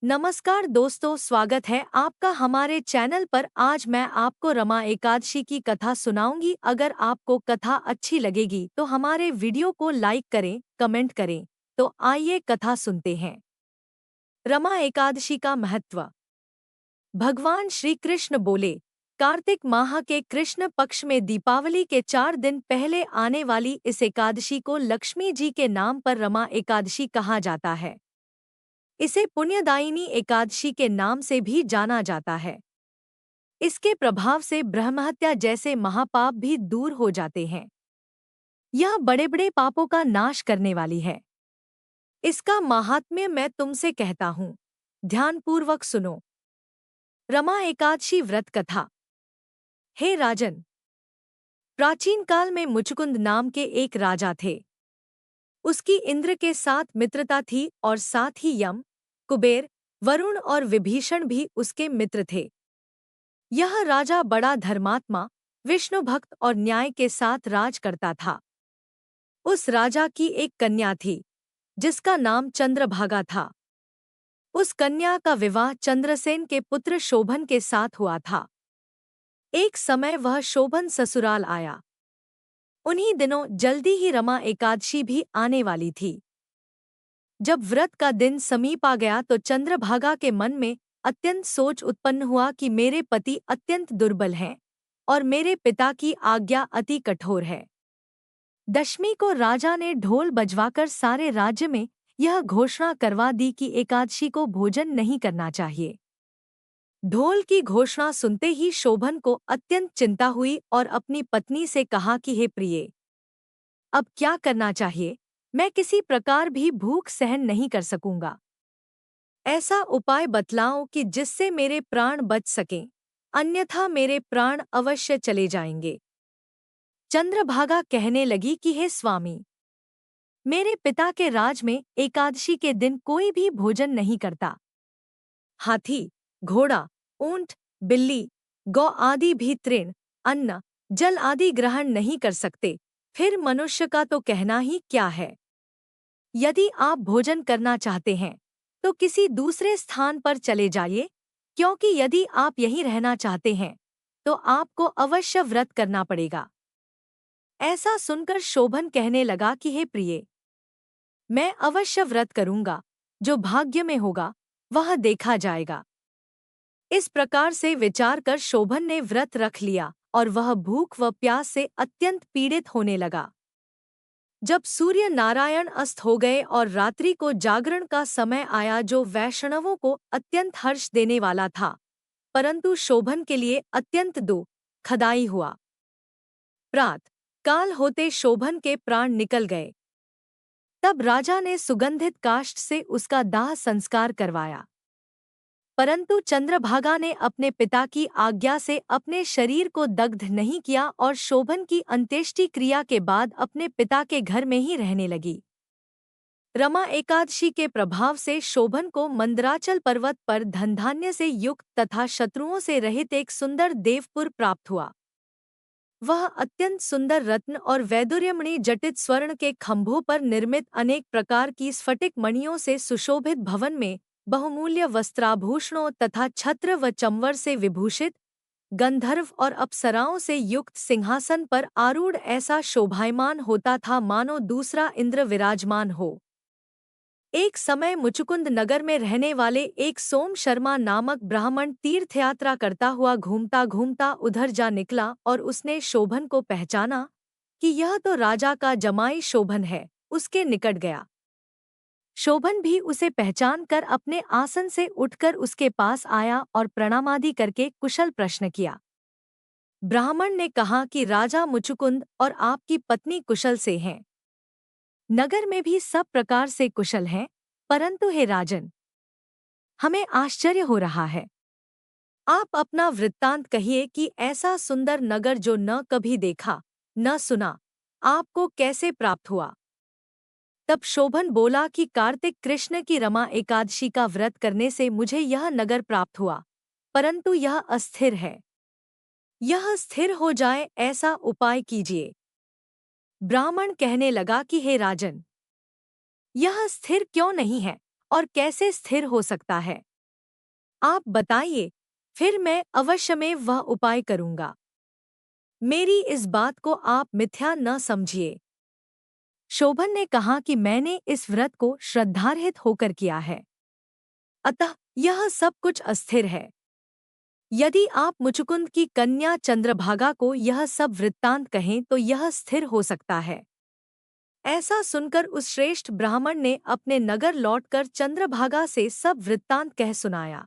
नमस्कार दोस्तों, स्वागत है आपका हमारे चैनल पर। आज मैं आपको रमा एकादशी की कथा सुनाऊंगी। अगर आपको कथा अच्छी लगेगी तो हमारे वीडियो को लाइक करें, कमेंट करें। तो आइए कथा सुनते हैं। रमा एकादशी का महत्व। भगवान श्री कृष्ण बोले, कार्तिक माह के कृष्ण पक्ष में दीपावली के 4 दिन पहले आने वाली इस एकादशी को लक्ष्मी जी के नाम पर रमा एकादशी कहा जाता है। इसे पुण्यदायिनी एकादशी के नाम से भी जाना जाता है। इसके प्रभाव से ब्रह्महत्या जैसे महापाप भी दूर हो जाते हैं। यह बड़े बड़े पापों का नाश करने वाली है। इसका माहात्म्य मैं तुमसे कहता हूँ, ध्यानपूर्वक सुनो। रमा एकादशी व्रत कथा। हे राजन, प्राचीन काल में मुचुकुंद नाम के एक राजा थे। उसकी इंद्र के साथ मित्रता थी और साथ ही यम, कुबेर, वरुण और विभीषण भी उसके मित्र थे। यह राजा बड़ा धर्मात्मा, विष्णु भक्त और न्याय के साथ राज करता था। उस राजा की एक कन्या थी जिसका नाम चंद्रभागा था। उस कन्या का विवाह चंद्रसेन के पुत्र शोभन के साथ हुआ था। एक समय वह शोभन ससुराल आया। उन्हीं दिनों जल्दी ही रमा एकादशी भी आने वाली थी। जब व्रत का दिन समीप आ गया तो चंद्रभागा के मन में अत्यंत सोच उत्पन्न हुआ कि मेरे पति अत्यंत दुर्बल हैं और मेरे पिता की आज्ञा अति कठोर है। दशमी को राजा ने ढोल बजवाकर सारे राज्य में यह घोषणा करवा दी कि एकादशी को भोजन नहीं करना चाहिए। ढोल की घोषणा सुनते ही शोभन को अत्यंत चिंता हुई और अपनी पत्नी से कहा कि हे प्रिये, अब क्या करना चाहिए? मैं किसी प्रकार भी भूख सहन नहीं कर सकूंगा। ऐसा उपाय बतलाओ कि जिससे मेरे प्राण बच सकें, अन्यथा मेरे प्राण अवश्य चले जाएंगे। चंद्रभागा कहने लगी कि हे स्वामी, मेरे पिता के राज में एकादशी के दिन कोई भी भोजन नहीं करता। हाथी, घोड़ा, ऊंट, बिल्ली, गौ आदि भी तृण, अन्न, जल आदि ग्रहण नहीं कर सकते। फिर मनुष्य का तो कहना ही क्या है। यदि आप भोजन करना चाहते हैं तो किसी दूसरे स्थान पर चले जाइए, क्योंकि यदि आप यहीं रहना चाहते हैं तो आपको अवश्य व्रत करना पड़ेगा। ऐसा सुनकर शोभन कहने लगा कि हे प्रिये, मैं अवश्य व्रत करूंगा। जो भाग्य में होगा वह देखा जाएगा। इस प्रकार से विचार कर शोभन ने व्रत रख लिया और वह भूख व प्यास से अत्यंत पीड़ित होने लगा। जब सूर्य नारायण अस्त हो गए और रात्रि को जागरण का समय आया, जो वैष्णवों को अत्यंत हर्ष देने वाला था, परंतु शोभन के लिए अत्यंत दुखदायी हुआ। प्रात काल होते शोभन के प्राण निकल गए। तब राजा ने सुगंधित काष्ठ से उसका दाह संस्कार करवाया, परंतु चंद्रभागा ने अपने पिता की आज्ञा से अपने शरीर को दग्ध नहीं किया और शोभन की अंत्येष्टि क्रिया के बाद अपने पिता के घर में ही रहने लगी। रमा एकादशी के प्रभाव से शोभन को मंदराचल पर्वत पर धनधान्य से युक्त तथा शत्रुओं से रहित एक सुंदर देवपुर प्राप्त हुआ। वह अत्यंत सुंदर रत्न और वैदुर्यमणि जटित स्वर्ण के खंभों पर निर्मित अनेक प्रकार की स्फटिक मणियों से सुशोभित भवन में बहुमूल्य वस्त्राभूषणों तथा छत्र व चंवर से विभूषित गंधर्व और अप्सराओं से युक्त सिंहासन पर आरूढ़ ऐसा शोभायमान होता था मानो दूसरा इंद्र विराजमान हो। एक समय मुचुकुंद नगर में रहने वाले एक सोम शर्मा नामक ब्राह्मण तीर्थयात्रा करता हुआ घूमता घूमता उधर जा निकला और उसने शोभन को पहचाना कि यह तो राजा का जमाई शोभन है। उसके निकट गया। शोभन भी उसे पहचान कर अपने आसन से उठकर उसके पास आया और प्रणामादि करके कुशल प्रश्न किया। ब्राह्मण ने कहा कि राजा मुचुकुंद और आपकी पत्नी कुशल से हैं। नगर में भी सब प्रकार से कुशल हैं, परंतु हे राजन, हमें आश्चर्य हो रहा है। आप अपना वृत्तांत कहिए कि ऐसा सुंदर नगर जो न कभी देखा न सुना, आपको कैसे प्राप्त हुआ। तब शोभन बोला कि कार्तिक कृष्ण की रमा एकादशी का व्रत करने से मुझे यह नगर प्राप्त हुआ, परंतु यह अस्थिर है। यह स्थिर हो जाए ऐसा उपाय कीजिए। ब्राह्मण कहने लगा कि हे राजन, यह स्थिर क्यों नहीं है और कैसे स्थिर हो सकता है। आप बताइए, फिर मैं अवश्य में वह उपाय करूंगा। मेरी इस बात को आप मिथ्या न समझिए। शोभन ने कहा कि मैंने इस व्रत को श्रद्धारहित होकर किया है, अतः यह सब कुछ अस्थिर है। यदि आप मुचुकुंद की कन्या चंद्रभागा को यह सब वृत्तांत कहें तो यह स्थिर हो सकता है। ऐसा सुनकर उस श्रेष्ठ ब्राह्मण ने अपने नगर लौटकर चंद्रभागा से सब वृत्तांत कह सुनाया।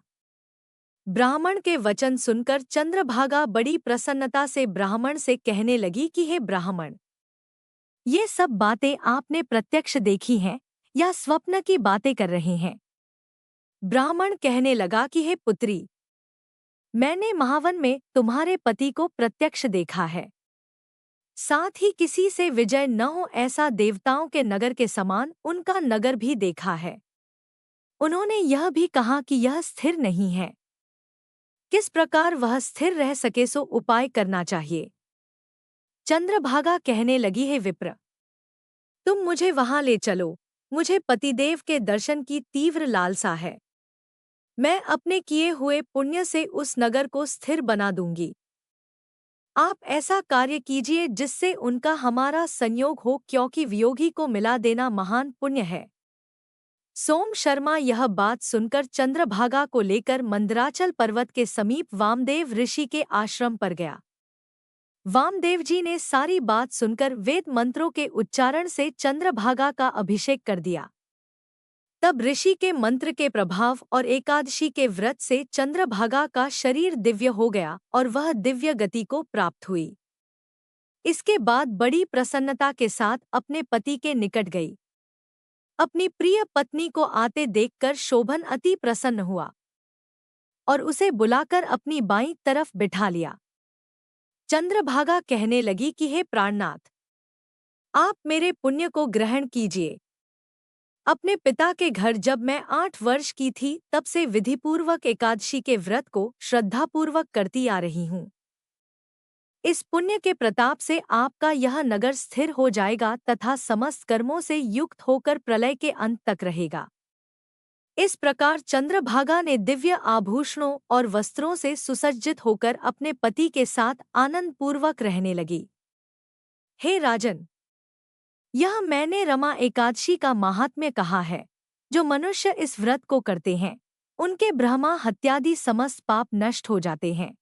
ब्राह्मण के वचन सुनकर चंद्रभागा बड़ी प्रसन्नता से ब्राह्मण से कहने लगी कि हे ब्राह्मण, ये सब बातें आपने प्रत्यक्ष देखी हैं या स्वप्न की बातें कर रहे हैं? ब्राह्मण कहने लगा कि हे पुत्री, मैंने महावन में तुम्हारे पति को प्रत्यक्ष देखा है। साथ ही किसी से विजय न हो ऐसा देवताओं के नगर के समान उनका नगर भी देखा है। उन्होंने यह भी कहा कि यह स्थिर नहीं है। किस प्रकार वह स्थिर रह सके सो उपाय करना चाहिए। चंद्रभागा कहने लगी, हे विप्र, तुम मुझे वहां ले चलो, मुझे पतिदेव के दर्शन की तीव्र लालसा है। मैं अपने किए हुए पुण्य से उस नगर को स्थिर बना दूंगी। आप ऐसा कार्य कीजिए जिससे उनका हमारा संयोग हो, क्योंकि वियोगी को मिला देना महान पुण्य है। सोम शर्मा यह बात सुनकर चंद्रभागा को लेकर मंदराचल पर्वत के समीप वामदेव ऋषि के आश्रम पर गया। वामदेव जी ने सारी बात सुनकर वेद मंत्रों के उच्चारण से चंद्रभागा का अभिषेक कर दिया। तब ऋषि के मंत्र के प्रभाव और एकादशी के व्रत से चंद्रभागा का शरीर दिव्य हो गया और वह दिव्य गति को प्राप्त हुई। इसके बाद बड़ी प्रसन्नता के साथ अपने पति के निकट गई। अपनी प्रिय पत्नी को आते देखकर शोभन अति प्रसन्न हुआ और उसे बुलाकर अपनी बाईं तरफ बिठा लिया। चंद्रभागा कहने लगी कि हे प्राणनाथ, आप मेरे पुण्य को ग्रहण कीजिए। अपने पिता के घर जब मैं 8 वर्ष की थी तब से विधिपूर्वक एकादशी के व्रत को श्रद्धापूर्वक करती आ रही हूँ। इस पुण्य के प्रताप से आपका यह नगर स्थिर हो जाएगा तथा समस्त कर्मों से युक्त होकर प्रलय के अंत तक रहेगा। इस प्रकार चंद्रभागा ने दिव्य आभूषणों और वस्त्रों से सुसज्जित होकर अपने पति के साथ आनंदपूर्वक रहने लगी। हे राजन, यह मैंने रमा एकादशी का माहात्म्य कहा है। जो मनुष्य इस व्रत को करते हैं उनके ब्रह्मा हत्यादि समस्त पाप नष्ट हो जाते हैं।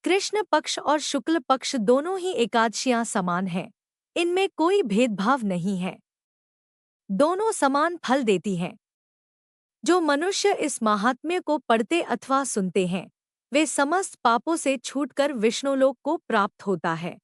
कृष्ण पक्ष और शुक्ल पक्ष दोनों ही एकादशियां समान हैं, इनमें कोई भेदभाव नहीं है। दोनों समान फल देती हैं। जो मनुष्य इस माहात्म्य को पढ़ते अथवा सुनते हैं वे समस्त पापों से छूटकर विष्णुलोक को प्राप्त होता है।